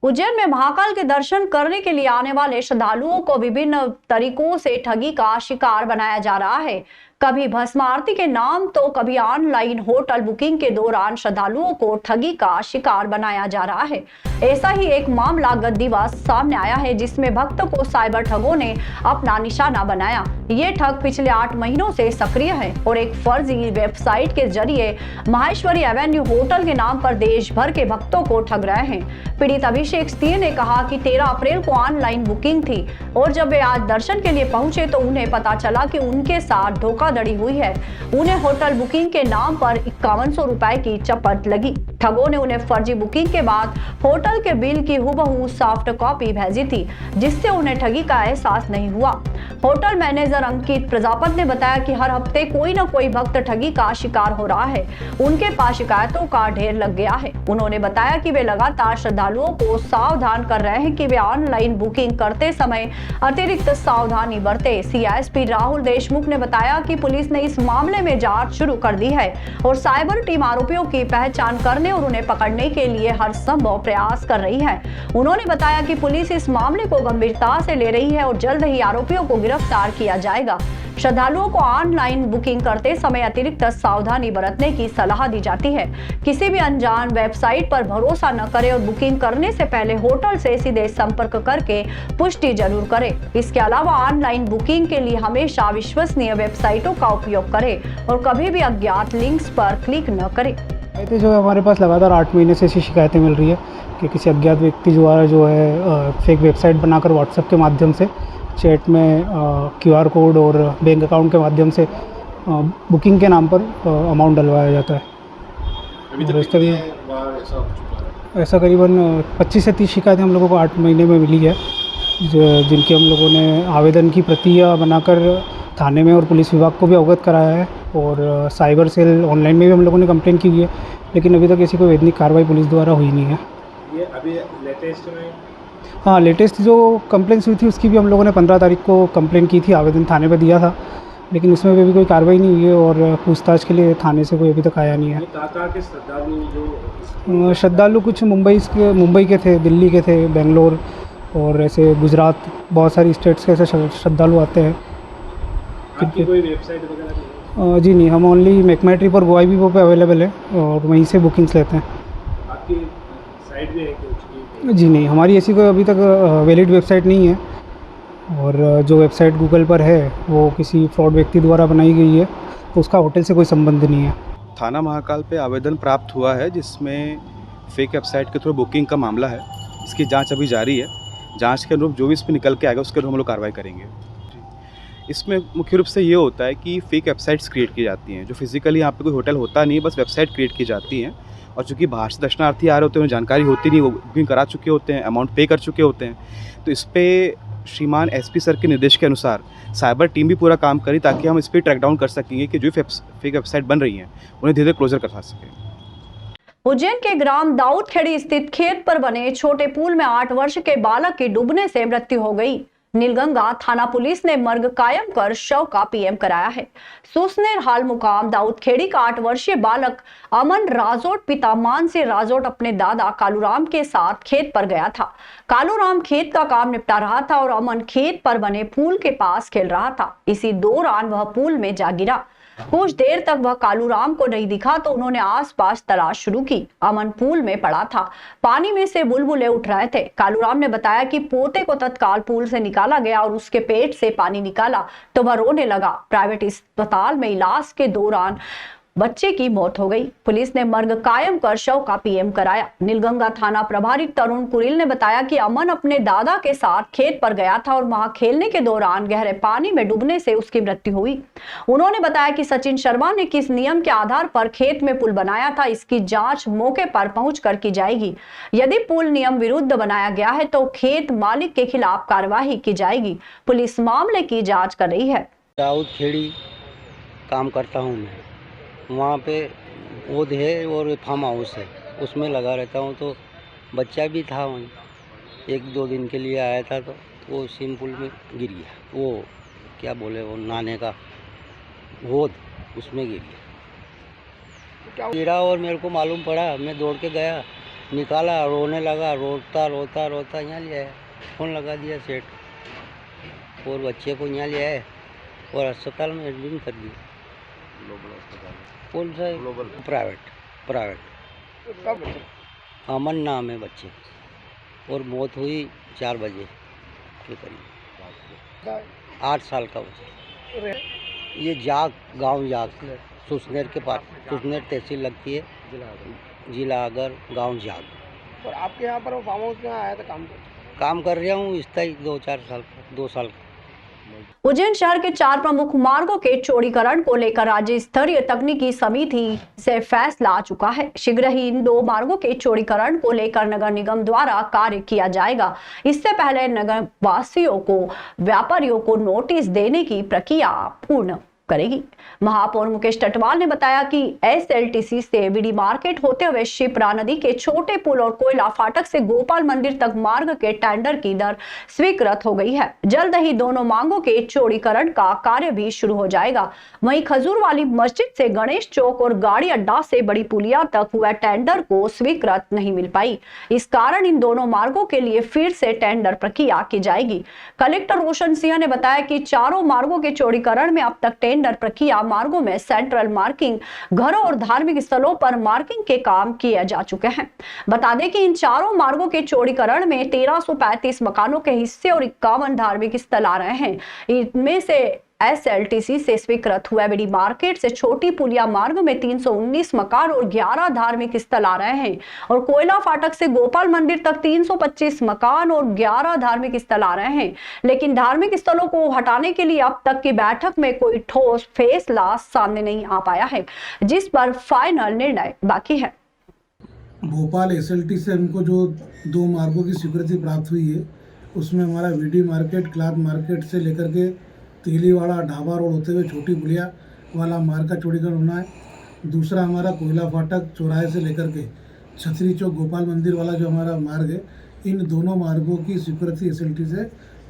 उज्जैन में महाकाल के दर्शन करने के लिए आने वाले श्रद्धालुओं को विभिन्न तरीकों से ठगी का शिकार बनाया जा रहा है। कभी भस्म आरती के नाम तो कभी ऑनलाइन होटल बुकिंग के दौरान श्रद्धालुओं को ठगी का शिकार बनाया जा रहा है। ऐसा ही एक मामला गत दिवस सामने आया है, जिसमें भक्तों को साइबर ठगों ने अपना निशाना बनाया। ये ठग पिछले 8 महीनों से सक्रिय है और एक फर्जी वेबसाइट के जरिए माहेश्वरी एवेन्यू होटल के नाम पर देश भर के भक्तों को ठग रहे हैं। पीड़ित अभिषेक सिंह ने कहा कि 13 अप्रैल को ऑनलाइन बुकिंग थी और जब वे आज दर्शन के लिए पहुंचे तो उन्हें पता चला कि उनके साथ धोखाधड़ी हुई है। उन्हें होटल बुकिंग के नाम पर 5100 रुपए की चपत लगी। ठगों ने उन्हें फर्जी बुकिंग के बाद होटल के बिल की हुबहू सॉफ्ट कॉपी भेजी थी, जिससे उन्हें ठगी का एहसास नहीं हुआ। होटल मैनेजर अंकित प्रजापत ने बताया कि हर हफ्ते कोई न कोई भक्त ठगी का शिकार हो रहा है। उनके पास शिकायतों का ढेर लग गया है। उन्होंने बताया कि वे लगातार श्रद्धालुओं को सावधान कर रहे हैं कि वे ऑनलाइन बुकिंग करते समय अतिरिक्त सावधानी बरते। सीएसपी राहुल देशमुख ने बताया कि पुलिस ने इस मामले में जांच शुरू कर दी है और साइबर टीम आरोपियों की पहचान करने और उन्हें पकड़ने के लिए हर संभव प्रयास कर रही है। उन्होंने बताया कि पुलिस इस मामले को गंभीरता से ले रही है और जल्द ही आरोपियों को गिरफ्तार किया जाएगा। श्रद्धालुओं को ऑनलाइन बुकिंग करते समय अतिरिक्त सावधानी बरतने की सलाह दी जाती है। किसी भी अनजान वेबसाइट पर भरोसा न करें और बुकिंग करने से पहले होटल से सीधे संपर्क करके पुष्टि जरूर करें। इसके अलावा ऑनलाइन बुकिंग के लिए हमेशा विश्वसनीय वेबसाइटों का उपयोग करें और कभी भी अज्ञात लिंक्स पर क्लिक न करें। जो हमारे पास लगातार 8 महीने से ऐसी शिकायतें मिल रही है कि किसी अज्ञात व्यक्ति जो है फेक वेबसाइट बनाकर व्हाट्सएप के माध्यम से चैट में QR कोड और बैंक अकाउंट के माध्यम से बुकिंग के नाम पर अमाउंट डलवाया जाता है। अभी तक ऐसा करीबन 25 से 30 शिकायतें हम लोगों को 8 महीने में मिली है, जिनके हम लोगों ने आवेदन की प्रतियां बनाकर थाने में और पुलिस विभाग को भी अवगत कराया है और साइबर सेल ऑनलाइन में भी हम लोगों ने कंप्लेन की हुई है, लेकिन अभी तक ऐसी कोई वैधानिक कार्रवाई पुलिस द्वारा हुई नहीं है। ये अभी लेटेस्ट में लेटेस्ट जो कंप्लेंट्स हुई थी उसकी भी हम लोगों ने 15 तारीख को कंप्लेन की थी, आवेदन थाने पर दिया था, लेकिन उसमें भी कोई कार्रवाई नहीं हुई है और पूछताछ के लिए थाने से कोई अभी तक आया नहीं है। के श्रद्धालु कुछ मुंबई के थे, दिल्ली के थे, बेंगलोर और ऐसे गुजरात, बहुत सारी स्टेट्स के ऐसे श्रद्धालु आते हैं। आपकी कोई वेबसाइट वगैरह? जी नहीं, हम ओनली मेकमाईट्रिप और गोआईबीबो पे अवेलेबल है और वहीं से बुकिंग्स लेते हैं। आपकी साइट भी है कुछ? जी नहीं, हमारी ऐसी कोई अभी तक वैलिड वेबसाइट नहीं है और जो वेबसाइट गूगल पर है वो किसी फ्रॉड व्यक्ति द्वारा बनाई गई है, तो उसका होटल से कोई संबंध नहीं है। थाना महाकाल पे आवेदन प्राप्त हुआ है जिसमें फेक वेबसाइट के थ्रू बुकिंग का मामला है। इसकी जांच अभी जारी है। जांच के अनुरूप जो भी इसमें निकल के आएगा उसके अनुरूप हम लोग कार्रवाई करेंगे। इसमें मुख्य रूप से ये होता है कि फेक वेबसाइट्स क्रिएट की जाती हैं, जो फिजिकली यहाँ पे कोई होटल होता नहीं है, बस वेबसाइट क्रिएट की जाती हैं और चूँकि बाहर से दर्शनार्थी आ रहे होते हैं, उन्हें जानकारी होती नहीं, वो बुकिंग करा चुके होते हैं, अमाउंट पे कर चुके होते हैं। तो इस पर श्रीमान SP सर के निर्देश के अनुसार साइबर टीम भी पूरा काम करी ताकि हम इस पर ट्रैक डाउन कर सकेंगे कि जो फेक वेबसाइट बन रही हैं उन्हें धीरे धीरे क्लोजर करा सकें। उज्जैन के ग्राम दाऊदखेड़ी स्थित खेत पर बने छोटे पुल में 8 वर्ष के बालक की डूबने से मृत्यु हो गई। नीलगंगा थाना पुलिस ने मर्ग कायम कर शव का PM कराया है। सुसनेर हाल मुकाम दाऊदखेड़ी का 8 वर्षीय बालक अमन राजोट पिता मानसी राजोट अपने दादा कालूराम के साथ खेत पर गया था। कालूराम खेत का काम निपटा रहा था और अमन खेत पर बने पुल के पास खेल रहा था। इसी दौरान वह पुल में जा गिरा। कुछ देर तक वह कालूराम को नहीं दिखा तो उन्होंने आसपास तलाश शुरू की। अमन पुल में पड़ा था, पानी में से बुलबुले उठ रहे थे। कालूराम ने बताया कि पोते को तत्काल पुल से निकाला गया और उसके पेट से पानी निकाला तो वह रोने लगा। प्राइवेट अस्पताल में इलाज के दौरान बच्चे की मौत हो गई। पुलिस ने मर्ग कायम कर शव का PM कराया। नीलगंगा थाना प्रभारी तरुण कुरिल ने बताया कि अमन अपने दादा के साथ खेत पर गया था और वहां खेलने के दौरान गहरे पानी में डूबने से उसकी मृत्यु हुई। उन्होंने बताया कि सचिन शर्मा ने किस नियम के आधार पर खेत में पुल बनाया था, इसकी जांच मौके पर पहुंचकर की जाएगी। यदि पुल नियम विरुद्ध बनाया गया है तो खेत मालिक के खिलाफ कार्यवाही की जाएगी। पुलिस मामले की जाँच कर रही है। दाऊदखेड़ी काम करता हूँ मैं, वहाँ पे ओध है और फार्म हाउस है, उसमें लगा रहता हूँ। तो बच्चा भी था वहीं, 1-2 दिन के लिए आया था तो वो स्विमिंग पूल में गिर गया। वो क्या बोले, वो नाने का ओध, उसमें गिर गया। गिरा और मेरे को मालूम पड़ा, मैं दौड़ के गया निकाला, रोने लगा, रोता रोता रोता यहाँ ले आया, फ़ोन लगा दिया सेठ और बच्चे को यहाँ ले आए और अस्पताल में एडमिट कर दिया। कौन सा? प्राइवेट। अमन नाम है बच्चे और मौत हुई 4 बजे के करीब। 8 साल का बच्चा। ये गांव जाग सुसनेर के पास, सुसनेर तहसील लगती है, जिला आगर, गांव जाग। और आपके यहाँ पर फार्म हाउस में आया था काम कर रहा हूँ स्थायी 2 साल का। उज्जैन शहर के 4 प्रमुख मार्गों के चौड़ीकरण को लेकर राज्य स्तरीय तकनीकी समिति से फैसला आ चुका है। शीघ्र ही इन 2 मार्गों के चौड़ीकरण को लेकर नगर निगम द्वारा कार्य किया जाएगा। इससे पहले नगर वासियों को, व्यापारियों को नोटिस देने की प्रक्रिया पूर्ण करेगी। महापौर मुकेश टटवाल ने बताया कि एसएलटीसी से बीडी मार्केट होते हुए शिप्रा नदी के छोटे पुल और कोयला फाटक से गोपाल मंदिर तक मार्ग के टेंडर की दर स्वीकृत हो गई है। जल्द ही दोनों मार्गों के चौड़ीकरण का कार्य भी शुरू हो जाएगा। वहीं खजूर वाली मस्जिद से गणेश चौक और गाड़ी अड्डा से बड़ी पुलिया तक हुआ टेंडर को स्वीकृत नहीं मिल पाई। इस कारण इन दोनों मार्गों के लिए फिर से टेंडर प्रक्रिया की जाएगी। कलेक्टर रोशन सिंह ने बताया कि चारों मार्गों के चौड़ीकरण में अब तक टेंडर प्रक्रिया मार्गों में सेंट्रल मार्किंग, घरों और धार्मिक स्थलों पर मार्किंग के काम किए जा चुके हैं। बता दें कि इन चारों मार्गों के चौड़ीकरण में 1335 मकानों के हिस्से और 51 धार्मिक स्थल आ रहे हैं। इनमें से एसएलटीसी से स्वीकृत हुआ बीडी मार्केट से छोटी पुलिया मार्ग में 319 मकान और 11 धार्मिक स्थल आ रहे हैं और कोयला फाटक से गोपाल मंदिर तक 325 मकान और 11 धार्मिक स्थल आ रहे हैं। लेकिन धार्मिक स्थलों को हटाने के लिए अब तक की बैठक में कोई ठोस फैसला सामने नहीं आ पाया है, जिस पर फाइनल निर्णय बाकी है। भोपाल एसएलटी से हमको जो 2 मार्गों की स्वीकृति प्राप्त हुई है, उसमें हमारा बीडी मार्केट, क्लॉथ मार्केट से लेकर के तेलीवाड़ा ढाबा रोड होते हुए छोटी पुलिया वाला मार्ग का चौड़ीकरण होना है। दूसरा हमारा कोयला फाटक चौराहे से लेकर के छतरी चौक गोपाल मंदिर वाला जो हमारा मार्ग है, इन दोनों मार्गों की स्वीकृति एसएलटी से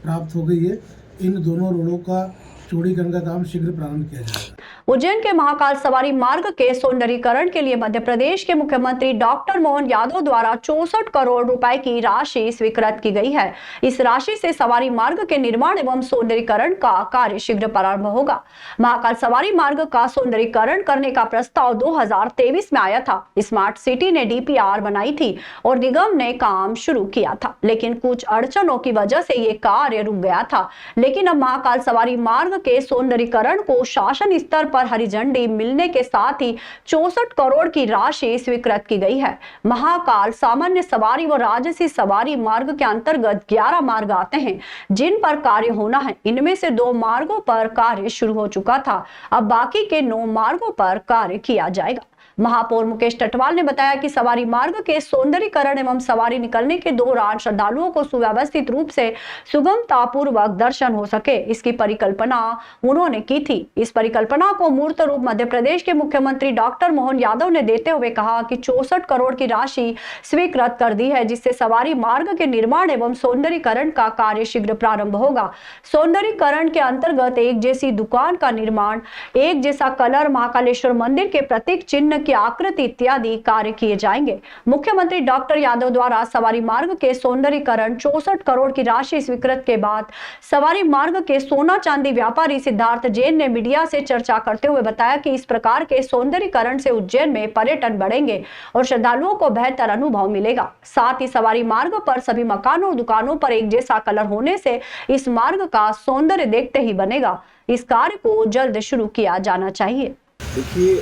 प्राप्त हो गई है। इन दोनों रोडों का चौड़ीकरण का काम शीघ्र प्रारंभ किया जाएगा। उज्जैन के महाकाल सवारी मार्ग के सौंदर्यीकरण के लिए मध्य प्रदेश के मुख्यमंत्री डॉक्टर मोहन यादव द्वारा 64 करोड़ रुपए की राशि स्वीकृत की गई है। इस राशि से सवारी मार्ग के निर्माण एवं सौंदर्यीकरण का कार्य शीघ्र प्रारंभ होगा। महाकाल सवारी मार्ग का सौंदर्यीकरण करने का प्रस्ताव 2023 में आया था। स्मार्ट सिटी ने डीपीआर बनाई थी और निगम ने काम शुरू किया था, लेकिन कुछ अड़चनों की वजह से ये कार्य रुक गया था। लेकिन अब महाकाल सवारी मार्ग के सौंदर्यीकरण को शासन स्तर पर हरी झंडी मिलने के साथ ही 64 करोड़ की राशि स्वीकृत की गई है। महाकाल सामान्य सवारी व राजसी सवारी मार्ग के अंतर्गत 11 मार्ग आते हैं जिन पर कार्य होना है। इनमें से 2 मार्गों पर कार्य शुरू हो चुका था, अब बाकी के 9 मार्गों पर कार्य किया जाएगा। महापौर मुकेश टटवाल ने बताया कि सवारी मार्ग के सौंदर्यीकरण एवं सवारी निकलने के दौरान श्रद्धालुओं को सुव्यवस्थित रूप से सुगमता पूर्वक दर्शन हो सके, इसकी परिकल्पना उन्होंने की थी। इस परिकल्पना को मूर्त रूप मध्य प्रदेश के मुख्यमंत्री डॉक्टर मोहन यादव ने देते हुए कहा कि 64 करोड़ की राशि स्वीकृत कर दी है, जिससे सवारी मार्ग के निर्माण एवं सौंदर्यीकरण का कार्य शीघ्र प्रारंभ होगा। सौंदर्यीकरण के अंतर्गत एक जैसी दुकान का निर्माण, एक जैसा कलर, महाकालेश्वर मंदिर के प्रतीक चिन्ह की आकृति इत्यादि कार्य किए जाएंगे। मुख्यमंत्री डॉक्टर यादव द्वारा सवारी मार्ग के सौंदर्यीकरण 64 करोड़ की राशि स्वीकृत के बाद सवारी मार्ग के सोना चांदी व्यापारी सिद्धार्थ जैन ने मीडिया से चर्चा करते हुए बताया कि इस प्रकार के सौंदर्यीकरण से उज्जैन में पर्यटन बढ़ेंगे और श्रद्धालुओं को बेहतर अनुभव मिलेगा। साथ ही सवारी मार्ग पर सभी मकानों और दुकानों पर एक जैसा कलर होने से इस मार्ग का सौंदर्य देखते ही बनेगा। इस कार्य को जल्द शुरू किया जाना चाहिए। देखिए,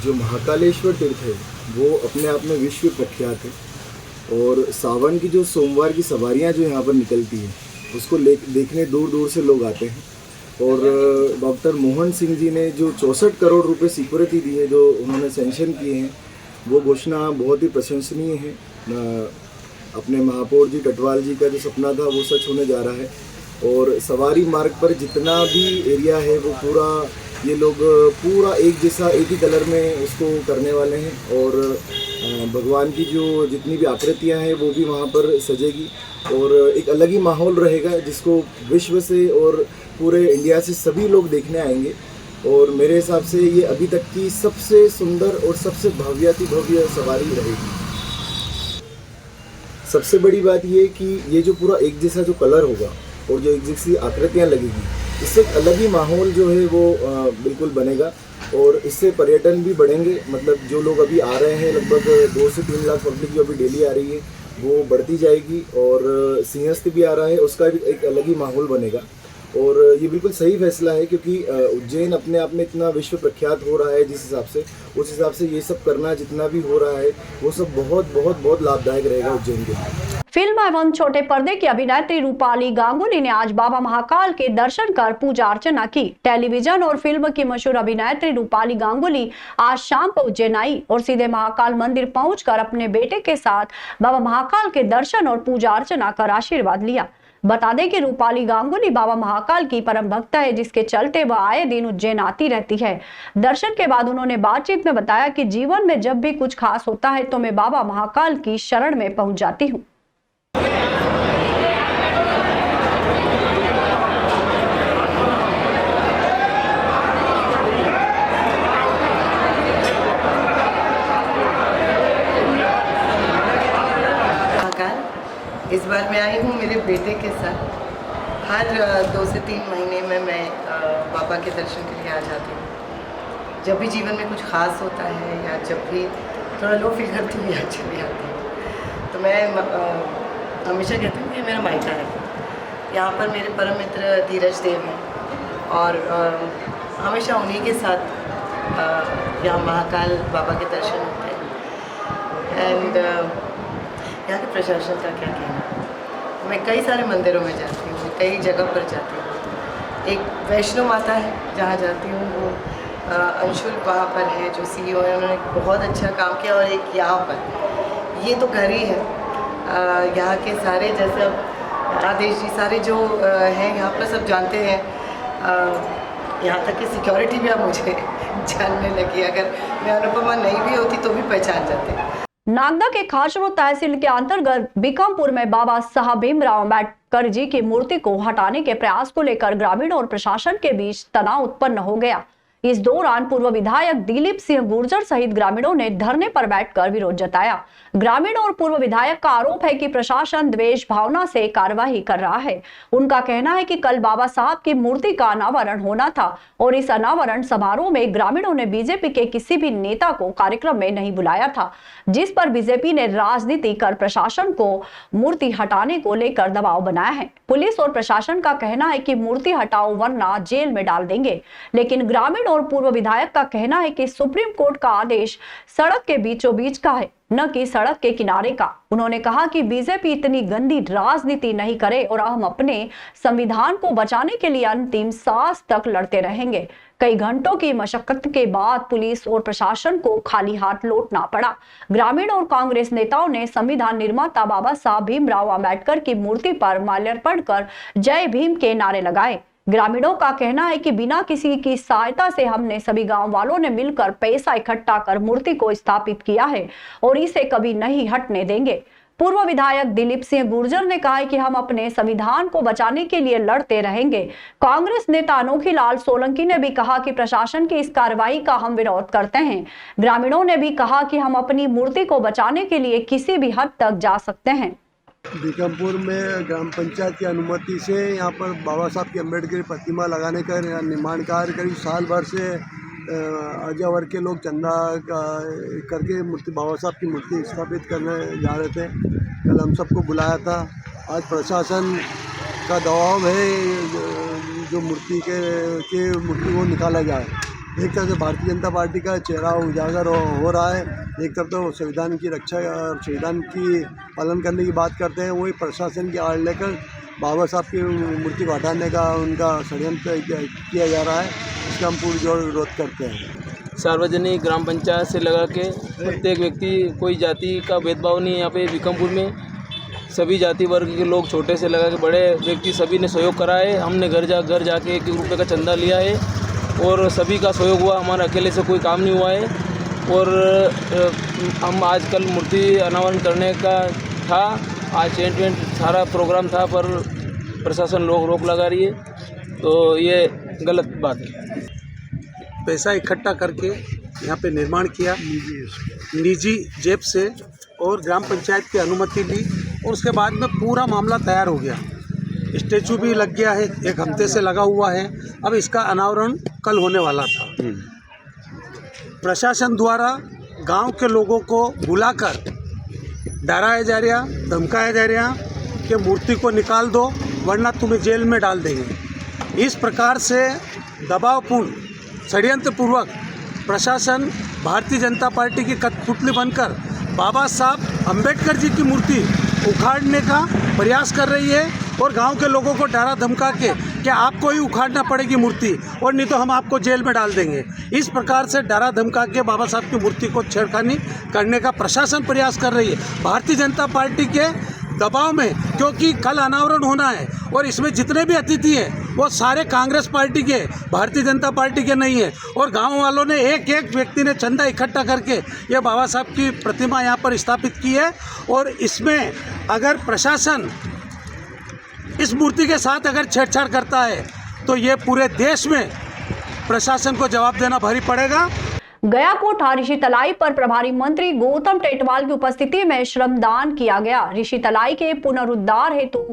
जो महाकालेश्वर तीर्थ है वो अपने आप में विश्व प्रख्यात है और सावन की जो सोमवार की सवारियां जो यहाँ पर निकलती हैं उसको देखने दूर दूर से लोग आते हैं। और डॉक्टर मोहन सिंह जी ने जो 64 करोड़ रुपए स्वीकृति दी है, जो उन्होंने सेंक्शन किए हैं, वो घोषणा बहुत ही प्रशंसनीय है। अपने महापौर जी टटवाल जी का जो सपना था वो सच होने जा रहा है और सवारी मार्ग पर जितना भी एरिया है वो पूरा ये लोग पूरा एक जैसा एक ही कलर में उसको करने वाले हैं और भगवान की जो जितनी भी आकृतियां हैं वो भी वहाँ पर सजेगी और एक अलग ही माहौल रहेगा जिसको विश्व से और पूरे इंडिया से सभी लोग देखने आएंगे। और मेरे हिसाब से ये अभी तक की सबसे सुंदर और सबसे भव्याति भव्य सवारी रहेगी। सबसे बड़ी बात ये कि ये जो पूरा एक जैसा जो कलर होगा और जो एक जैसी आकृतियाँ लगेगी, इससे एक अलग ही माहौल जो है वो बिल्कुल बनेगा और इससे पर्यटन भी बढ़ेंगे। मतलब जो लोग अभी आ रहे हैं, लगभग 2 से 3 लाख पब्लिक जो अभी डेली आ रही है वो बढ़ती जाएगी और सिंहस्थ भी आ रहा है, उसका भी एक अलग ही माहौल बनेगा। और ये बिल्कुल सही फैसला है क्योंकि उज्जैन अपने आप में इतना विश्व प्रख्यात हो रहा है, जिस हिसाब से उस हिसाब से ये सब करना जितना भी हो रहा है वो सब बहुत बहुत बहुत लाभदायक रहेगा उज्जैन के लिए। फिल्म एवं छोटे पर्दे की अभिनेत्री रूपाली गांगुली ने आज बाबा महाकाल के दर्शन कर पूजा अर्चना की। टेलीविजन और फिल्म की मशहूर अभिनेत्री रूपाली गांगुली आज शाम को उज्जैन आई और सीधे महाकाल मंदिर पहुंचकर अपने बेटे के साथ बाबा महाकाल के दर्शन और पूजा अर्चना कर आशीर्वाद लिया। बता दें कि रूपाली गांगुली बाबा महाकाल की परम भक्त है, जिसके चलते वह आए दिन उज्जैन आती रहती है। दर्शन के बाद उन्होंने बातचीत में बताया कि जीवन में जब भी कुछ खास होता है तो मैं बाबा महाकाल की शरण में पहुंच जाती हूँ। इस बार मैं आई हूँ मेरे बेटे के साथ। हर 2 से 3 महीने में मैं बाबा के दर्शन के लिए आ जाती हूँ। जब भी जीवन में कुछ ख़ास होता है या जब भी थोड़ा लो फील करती हूँ या चली आती हूँ, तो मैं हमेशा कहती हूँ कि मेरा मायका है। यहाँ पर मेरे परम मित्र धीरज देव हैं और हमेशा उन्हीं के साथ यहाँ महाकाल बाबा के दर्शन होते हैं। एंड यहाँ के प्रशासन का क्या कहना। मैं कई सारे मंदिरों में जाती हूँ, कई जगह पर जाती हूँ। एक वैष्णो माता है जहाँ जाती हूँ, वो अंशुल वहाँ पर है जो CEO है, उन्होंने बहुत अच्छा काम किया। और एक यहाँ पर, ये तो घर ही है। यहाँ के सारे जैसे अब आदेश जी सारे जो हैं यहाँ पर सब जानते हैं। यहाँ तक कि सिक्योरिटी भी अब मुझे जानने लगी। अगर मैं अनुपमा नहीं भी होती तो भी पहचान जाते। नागदा के खाचरो तहसील के अंतर्गत बिकमपुर में बाबा साहब भीमराव अम्बेडकर जी की मूर्ति को हटाने के प्रयास को लेकर ग्रामीणों और प्रशासन के बीच तनाव उत्पन्न हो गया। इस दौरान पूर्व विधायक दिलीप सिंह गुर्जर सहित ग्रामीणों ने धरने पर बैठकर विरोध जताया। ग्रामीण और पूर्व विधायक का आरोप है कि प्रशासन द्वेष भावना से कार्रवाई कर रहा है। उनका कहना है कि कल बाबा साहब की मूर्ति का अनावरण होना था और इस अनावरण समारोह में ग्रामीणों ने बीजेपी के किसी भी नेता को कार्यक्रम में नहीं बुलाया था, जिस पर बीजेपी ने राजनीति कर प्रशासन को मूर्ति हटाने को लेकर दबाव बनाया है। पुलिस और प्रशासन का कहना है कि मूर्ति हटाओ वरना जेल में डाल देंगे, लेकिन ग्रामीण और पूर्व विधायक का कहना है कि सुप्रीम कोर्ट का आदेश सड़क के बीचों बीच का है, न कि सड़क के किनारे का। उन्होंने कहा कि बीजेपी इतनी गंदी राजनीति नहीं करे और हम अपने संविधान को बचाने के लिए अंतिम सांस तक लड़ते रहेंगे। कई घंटों की मशक्कत के बाद पुलिस और प्रशासन को खाली हाथ लौटना पड़ा। ग्रामीण और कांग्रेस नेताओं ने संविधान निर्माता बाबा साहब भीमराव अम्बेडकर की मूर्ति पर माल्यार्पण कर जय भीम के नारे लगाए। ग्रामीणों का कहना है कि बिना किसी की सहायता से हमने सभी गांव वालों ने मिलकर पैसा इकट्ठा कर मूर्ति को स्थापित किया है और इसे कभी नहीं हटने देंगे। पूर्व विधायक दिलीप सिंह गुर्जर ने कहा है कि हम अपने संविधान को बचाने के लिए लड़ते रहेंगे। कांग्रेस नेता अनोखी लाल सोलंकी ने भी कहा कि प्रशासन की इस कार्रवाई का हम विरोध करते हैं। ग्रामीणों ने भी कहा कि हम अपनी मूर्ति को बचाने के लिए किसी भी हद तक जा सकते हैं। बिकमपुर में ग्राम पंचायत की अनुमति से यहाँ पर बाबा साहब की अम्बेडकर प्रतिमा लगाने का निर्माण कार्य करीब साल भर से अजय वर्ग के लोग चंदा करके मूर्ति बाबा साहब की मूर्ति स्थापित करने जा रहे थे। कल हम सबको बुलाया था। आज प्रशासन का दबाव है जो मूर्ति को निकाला जाए। एक तरफ से भारतीय जनता पार्टी का चेहरा उजागर हो रहा है, एक तरफ तो संविधान की रक्षा और संविधान की पालन करने की बात करते हैं, वही प्रशासन की आड़ लेकर बाबा साहब की मूर्ति को हटाने का उनका षड्यंत्र किया जा रहा है। इसका हम पूरी जोर विरोध करते हैं। सार्वजनिक ग्राम पंचायत से लगा के प्रत्येक व्यक्ति, कोई जाति का भेदभाव नहीं। यहाँ पे बिकमपुर में सभी जाति वर्ग के लोग, छोटे से लगा के बड़े व्यक्ति, सभी ने सहयोग करा है। हमने घर जाके 1 रुपये का चंदा लिया है और सभी का सहयोग हुआ। हमारे अकेले से कोई काम नहीं हुआ है। और हम आज कल मूर्ति अनावरण करने का था, आज टेंट सारा प्रोग्राम था, पर प्रशासन रोक लगा रही है, तो ये गलत बात है। पैसा इकट्ठा करके यहाँ पे निर्माण किया निजी जेब से और ग्राम पंचायत की अनुमति ली और उसके बाद में पूरा मामला तैयार हो गया। स्टैचू भी लग गया है, 1 हफ्ते से लगा हुआ है। अब इसका अनावरण कल होने वाला था। प्रशासन द्वारा गांव के लोगों को बुलाकर डराया जा रहा, धमकाया जा रहा कि मूर्ति को निकाल दो वरना तुम्हें जेल में डाल देंगे। इस प्रकार से दबावपूर्ण षड्यंत्रपूर्वक प्रशासन भारतीय जनता पार्टी की कठपुतली बनकर बाबा साहब अम्बेडकर जी की मूर्ति उखाड़ने का प्रयास कर रही है और गांव के लोगों को डरा धमका के कि आपको ही उखाड़ना पड़ेगी मूर्ति और नहीं तो हम आपको जेल में डाल देंगे। इस प्रकार से डरा धमका के बाबा साहब की मूर्ति को छेड़खानी करने का प्रशासन प्रयास कर रही है भारतीय जनता पार्टी के दबाव में, क्योंकि कल अनावरण होना है और इसमें जितने भी अतिथि हैं वो सारे कांग्रेस पार्टी के, भारतीय जनता पार्टी के नहीं है। और गांव वालों ने एक एक व्यक्ति ने चंदा इकट्ठा करके ये बाबा साहब की प्रतिमा यहाँ पर स्थापित की है। और इसमें अगर प्रशासन इस मूर्ति के साथ अगर छेड़छाड़ करता है तो ये पूरे देश में प्रशासन को जवाब देना भारी पड़ेगा। गयाकोट ऋषि तलाई पर प्रभारी मंत्री गौतम टेटवाल की उपस्थिति में श्रमदान किया गया। ऋषि तलाई के पुनरुद्धार हेतु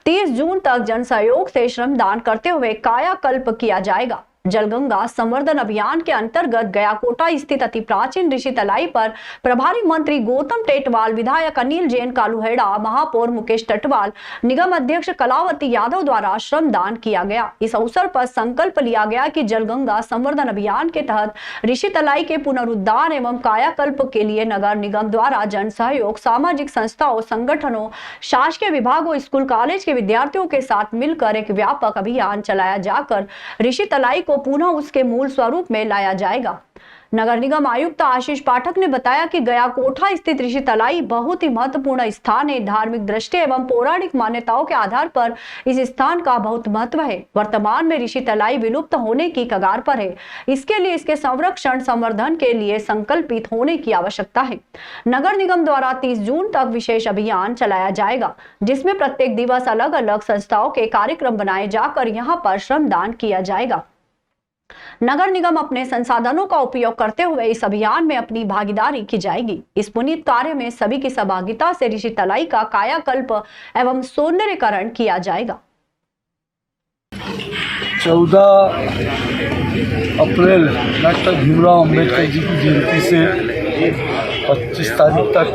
30 जून तक जन सहयोग से श्रमदान करते हुए कायाकल्प किया जाएगा। जलगंगा संवर्धन अभियान के अंतर्गत गयाकोटा स्थित अति प्राचीन ऋषि तलाई पर प्रभारी मंत्री गौतम टेटवाल, विधायक अनिल जैन कालूहेड़ा, महापौर मुकेश टटवाल, निगम अध्यक्ष कलावती यादव द्वारा श्रमदान किया गया। इस अवसर पर संकल्प लिया गया कि जलगंगा संवर्धन अभियान के तहत ऋषि तलाई के पुनरुद्धार एवं कायाकल्प के लिए नगर निगम द्वारा जन सहयोग, सामाजिक संस्थाओं, संगठनों, शासकीय विभागों, स्कूल कॉलेज के विद्यार्थियों के साथ मिलकर एक व्यापक अभियान चलाया जाकर ऋषि तलाई को पुनः उसके मूल स्वरूप में लाया जाएगा। नगर निगम आयुक्त आशीष पाठक ने बताया कि गयाकोटा स्थित ऋषि तलाई बहुत ही महत्वपूर्ण स्थान है। धार्मिक दृष्टि एवं पौराणिक मान्यताओं के आधार पर इस स्थान का बहुत महत्व है। वर्तमान में ऋषि तलाई विलुप्त होने की कगार पर है। इसके लिए इसके संरक्षण संवर्धन के लिए संकल्पित होने की आवश्यकता है। नगर निगम द्वारा 30 जून तक विशेष अभियान चलाया जाएगा, जिसमें प्रत्येक दिवस अलग अलग संस्थाओं के कार्यक्रम बनाए जाकर यहाँ पर श्रमदान किया जाएगा। नगर निगम अपने संसाधनों का उपयोग करते हुए इस अभियान में अपनी भागीदारी की जाएगी। इस पुनीत कार्य में सभी की सहभागिता से ऋषि तलाई का कायाकल्प एवं सौंदर्यीकरण किया जाएगा। 14 अप्रैल डॉक्टर भीमराव अम्बेडकर जी की जयंती से 25 तारीख तक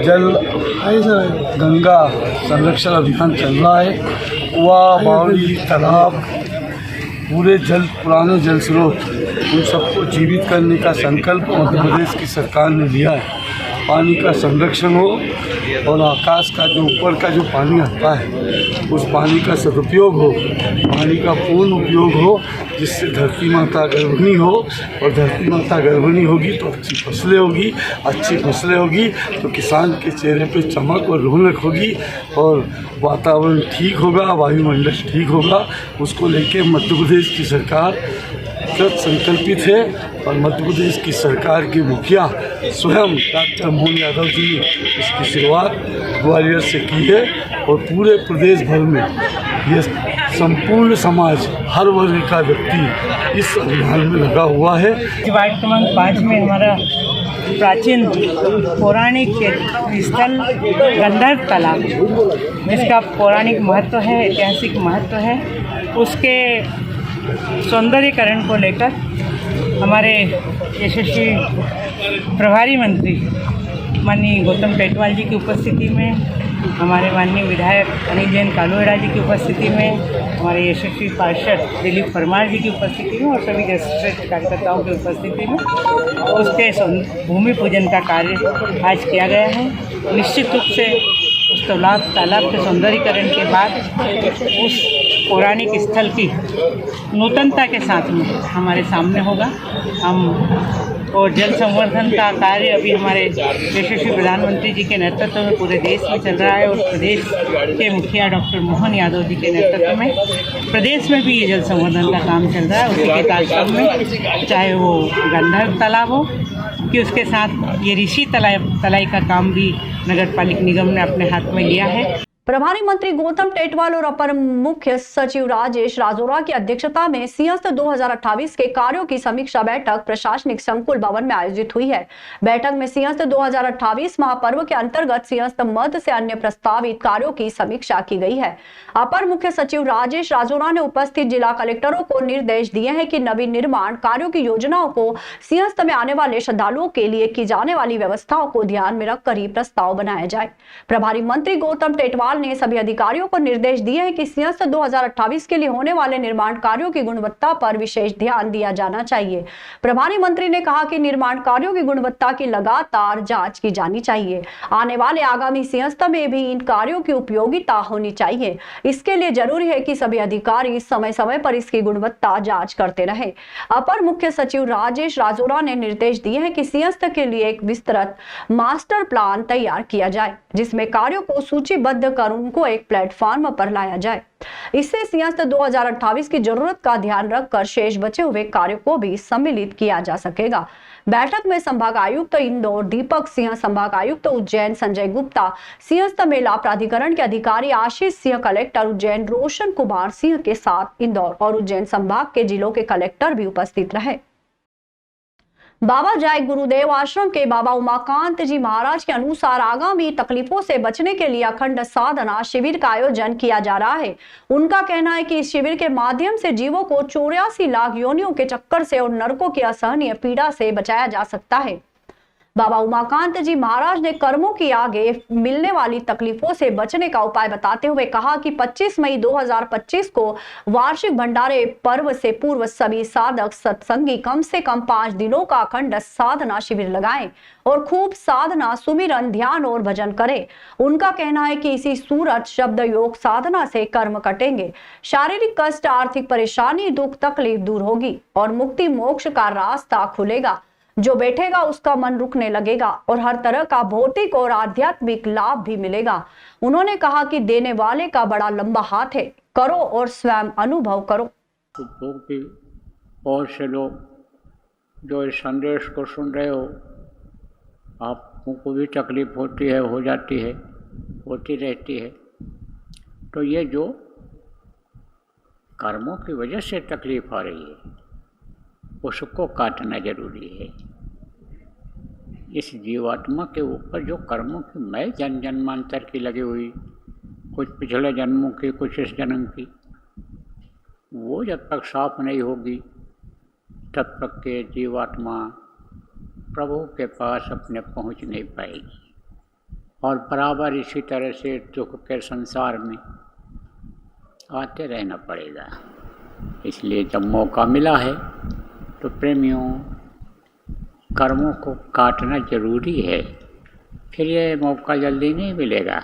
जल गंगा संरक्षण अभियान चल रहा है। कुआ, बावड़ी, तालाब, पूरे पुराने जल स्रोत, उन सबको जीवित करने का संकल्प मध्य प्रदेश की सरकार ने लिया है। पानी का संरक्षण हो और आकाश का जो ऊपर का जो पानी आता है उस पानी का सदुपयोग हो, पानी का पूर्ण उपयोग हो, जिससे धरती माता गर्भिणी हो और धरती माता गर्भिणी होगी तो अच्छी फसलें होगी, अच्छी फसलें होगी तो किसान के चेहरे पे चमक और रौनक होगी और वातावरण ठीक होगा, वायुमंडल ठीक होगा। उसको लेके मध्य प्रदेश की सरकार कृत संकल्पित है और मध्य प्रदेश की सरकार के मुखिया स्वयं डॉक्टर मोहन यादव जी ने इसकी शुरुआत ग्वालियर से की है और पूरे प्रदेश भर में ये संपूर्ण समाज, हर वर्ग का व्यक्ति इस अभियान में लगा हुआ है। वार्ड क्रमांक 5 में हमारा प्राचीन पौराणिक स्थल गंधर्व तालाब, जिसका पौराणिक महत्व है, ऐतिहासिक महत्व है, उसके सौंदर्यीकरण को लेकर हमारे यशस्वी प्रभारी मंत्री माननीय गौतम टेटवाल जी की उपस्थिति में, हमारे माननीय विधायक अनिल जैन कालूहेड़ा जी की उपस्थिति में, हमारे यशस्वी पार्षद दिलीप परमार जी की उपस्थिति में और सभी ज्येष्ठ कार्यकर्ताओं की उपस्थिति में उसके भूमि पूजन का कार्य आज किया गया है। निश्चित रूप से उस तालाब के सौंदर्यीकरण के बाद उस पौराणिक स्थल की नूतनता के साथ में हमारे सामने होगा। हम और जल संवर्धन का कार्य अभी हमारे यशस्वी प्रधानमंत्री जी के नेतृत्व में पूरे देश में चल रहा है और प्रदेश के मुखिया डॉक्टर मोहन यादव जी के नेतृत्व में प्रदेश में भी ये जल संवर्धन का काम चल रहा है। उसी के कार्यक्रम में चाहे वो गंधर्व तालाब हो कि उसके साथ ये ऋषि तलाई का काम भी नगर पालिका निगम ने अपने हाथ में लिया है। प्रभारी मंत्री गौतम टेटवाल और अपर मुख्य सचिव राजेश राजौरा की अध्यक्षता में सिंहस्थ 2028 के कार्यों की समीक्षा बैठक प्रशासनिक संकुल भवन में आयोजित हुई है। बैठक में सिंहस्थ 2028 महापर्व के अंतर्गत सिंहस्थ मध्य से अन्य प्रस्तावित कार्यों की समीक्षा की गई है। अपर मुख्य सचिव राजेश राजौरा ने उपस्थित जिला कलेक्टरों को निर्देश दिए हैं कि नवीन निर्माण कार्यों की योजनाओं को सिंहस्थ में आने वाले श्रद्धालुओं के लिए की जाने वाली व्यवस्थाओं को ध्यान में रखकर ही प्रस्ताव बनाया जाए। प्रभारी मंत्री गौतम टेटवाल ने सभी अधिकारियों को निर्देश दिए हैं कि सिंहस्थ 2028 के लिए होने वाले निर्माण कार्यों की गुणवत्ता पर विशेष ध्यान दिया जाना चाहिए। प्रभारी मंत्री ने कहा कि निर्माण कार्यों की गुणवत्ता की लगातार जांच की जानी चाहिए। आने वाले आगामी सिंहस्थ में भी इन कार्यों की उपयोगिता होनी चाहिए। इसके लिए जरूरी है कि सभी अधिकारी समय समय पर इसकी गुणवत्ता जांच करते रहे। अपर मुख्य सचिव राजेश राजौरा ने निर्देश दिए हैं कि सिंहस्थ के लिए एक विस्तृत मास्टर प्लान तैयार किया जाए, जिसमें कार्यों को सूचीबद्ध कर उनको एक प्लेटफॉर्म पर लाया जाए। इससे सिंहस्थ 2028 की जरूरत का ध्यान रखकर शेष बचे हुए कार्यों को भी सम्मिलित किया जा सकेगा। बैठक में संभाग आयुक्त इंदौर दीपक सिंह, संभाग आयुक्त उज्जैन संजय गुप्ता, सिंहस्थ मेला प्राधिकरण के अधिकारी आशीष सिंह, कलेक्टर उज्जैन रोशन कुमार सिंह के साथ इंदौर और उज्जैन संभाग के जिलों के कलेक्टर भी उपस्थित रहे। बाबा जय गुरुदेव आश्रम के बाबा उमाकांत जी महाराज के अनुसार आगामी तकलीफों से बचने के लिए अखंड साधना शिविर का आयोजन किया जा रहा है। उनका कहना है कि इस शिविर के माध्यम से जीवों को 84 लाख योनियों के चक्कर से और नरकों की असहनीय पीड़ा से बचाया जा सकता है। बाबा उमाकांत जी महाराज ने कर्मों की आगे मिलने वाली तकलीफों से बचने का उपाय बताते हुए कहा कि 25 मई 2025 को वार्षिक भंडारे पर्व से पूर्व सभी साधक सत्संगी कम से कम 5 दिनों का अखंड साधना शिविर लगाएं और खूब साधना, सुमिरन, ध्यान और भजन करें। उनका कहना है कि इसी सूरत शब्द योग साधना से कर्म कटेंगे, शारीरिक कष्ट, आर्थिक परेशानी, दुख, तकलीफ दूर होगी और मुक्ति मोक्ष का रास्ता खुलेगा। जो बैठेगा उसका मन रुकने लगेगा और हर तरह का भौतिक और आध्यात्मिक लाभ भी मिलेगा। उन्होंने कहा कि देने वाले का बड़ा लंबा हाथ है, करो और स्वयं अनुभव करो। बहुत से लोग जो इस संदेश को सुन रहे हो, आपको भी तकलीफ होती है, हो जाती है, होती रहती है। तो ये जो कर्मों की वजह से तकलीफ आ रही है, उसको काटना जरूरी है। इस जीवात्मा के ऊपर जो कर्मों की मैं जन्मांतर की लगी हुई, कुछ पिछले जन्मों की, कुछ इस जन्म की, वो जब तक साफ नहीं होगी तब तक के जीवात्मा प्रभु के पास अपने पहुंच नहीं पाएगी और बराबर इसी तरह से दुख के संसार में आते रहना पड़ेगा। इसलिए जब मौका मिला है तो प्रेमियों, कर्मों को काटना जरूरी है। फिर ये मौका जल्दी नहीं मिलेगा।